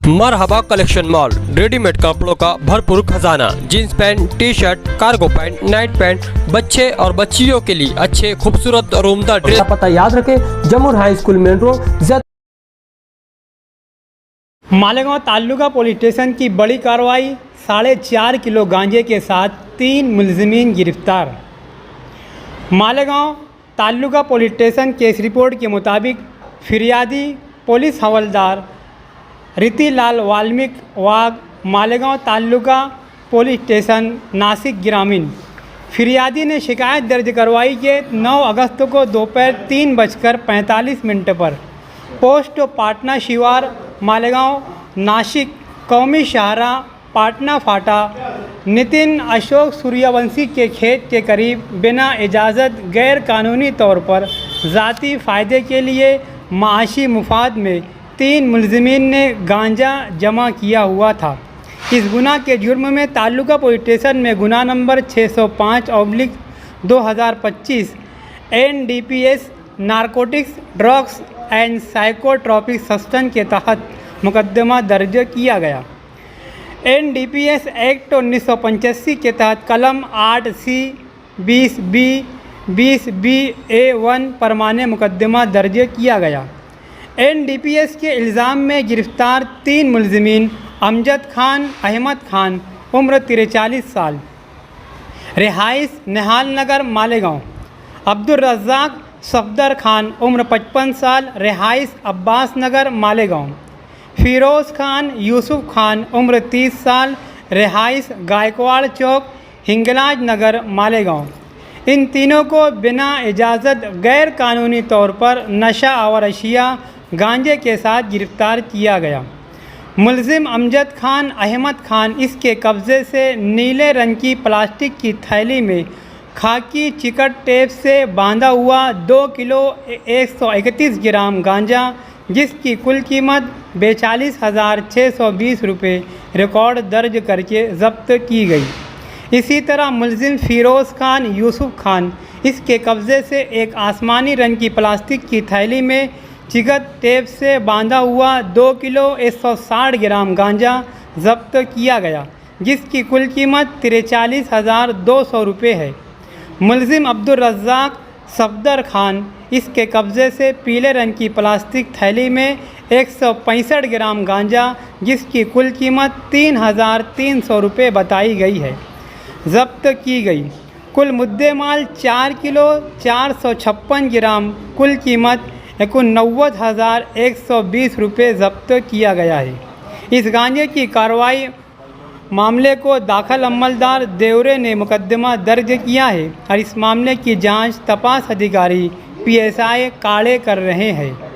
मरहबा collection mall, readymade कपड़ों का भरपूर खजाना। Jeans pant, T shirt, cargo pant, night pant, बच्चे और बच्चियों के लिए अच्छे खूबसूरत और उम्दा ड्रेस। पता याद रखें, Jamur high school main road. Malegaon taluka police station की बड़ी कार्रवाई, 4.5 किलो गांजे के साथ 3 मुलजिमीन गिरफ्तार। Malegaon taluka police station case report के मुताबिक फिरियादी पुलिस हवलदार रीतिलाल वाल्मीक वाघ, मालेगांव तालुका पुलिस स्टेशन, नासिक ग्रामीण। फिरियादी ने शिकायत दर्ज करवाई कि 9 अगस्त को दोपहर 3:45 पर पोस्ट पाटना शिवार मालेगांव नासिक कौमी शाहरा पाटना फाटा नितिन अशोक सूर्यवंशी के खेत के करीब बिना इजाज़त गैर कानूनी तौर पर ज़ाती फ़ायदे के लिए माशी मुफाद में 3 मुलजिमीन ने गांजा जमा किया हुआ था। इस गुनाह के जुर्म में तालुका पुलिस स्टेशन में गुनाह number 605/2025 NDPS narcotics drugs and psychotropic substance के तहत मुकदमा दर्ज किया गया। NDPS एक्ट 1985 के तहत कलम 8C 20B 20B(a)(1) परमाने मुकदमा दर्ज किया गया। NDPS के इल्ज़ाम में गिरफ्तार 3 मुलजिमीन अमजद खान, अहमद खान उम्र 43 साल, रिहाइश निहाल नगर मालेगांव, अब्दुल रज़्ज़ाक सफदर खान उम्र 55 साल, रिहाइश अब्बास नगर मालेगांव, फ़िरोज़ खान यूसुफ खान उम्र 30 साल, रिहाइश गायकवाड़ चौक हिंगलाज नगर मालेगांव। इन तीनों को बिना इजाज़त गैर कानूनी तौर पर नशा आवर अशिया गांजे के साथ गिरफ्तार किया गया। मुलजिम अमजद खान, अहमद खान इसके कब्ज़े से नीले रंग की प्लास्टिक की थैली में खाकी चिकट टेप से बांधा हुआ 2 किलो 131 ग्राम गांजा, जिसकी कुल कीमत 42,620 रुपये रिकॉर्ड दर्ज करके ज़ब्त की गई। इसी तरह मुलजिम फ़िरोज़ खान यूसुफ खान इसके कब्ज़े से एक आसमानी रंग की प्लास्टिक की थैली में चिकट टेप से बांधा हुआ 2 किलो 160 ग्राम गांजा ज़ब्त किया गया, जिसकी कुल कीमत 43,200 रुपये है। मुलजिम अब्दुल रज़्ज़ाक सफदर खान इसके कब्ज़े से पीले रंग की प्लास्टिक थैली में 165 ग्राम गांजा, जिसकी कुल कीमत 3,300 रुपये बताई गई है, ज़ब्त की गई। कुल मुद्दे माल 4 किलो 456 ग्राम, कुल कीमत 89,120 रुपये ज़ब्त किया गया है। इस गांजे की कार्रवाई मामले को दाखिल अमलदार देवरे ने मुकदमा दर्ज किया है और इस मामले की जांच तपास अधिकारी PSI काड़े कर रहे हैं।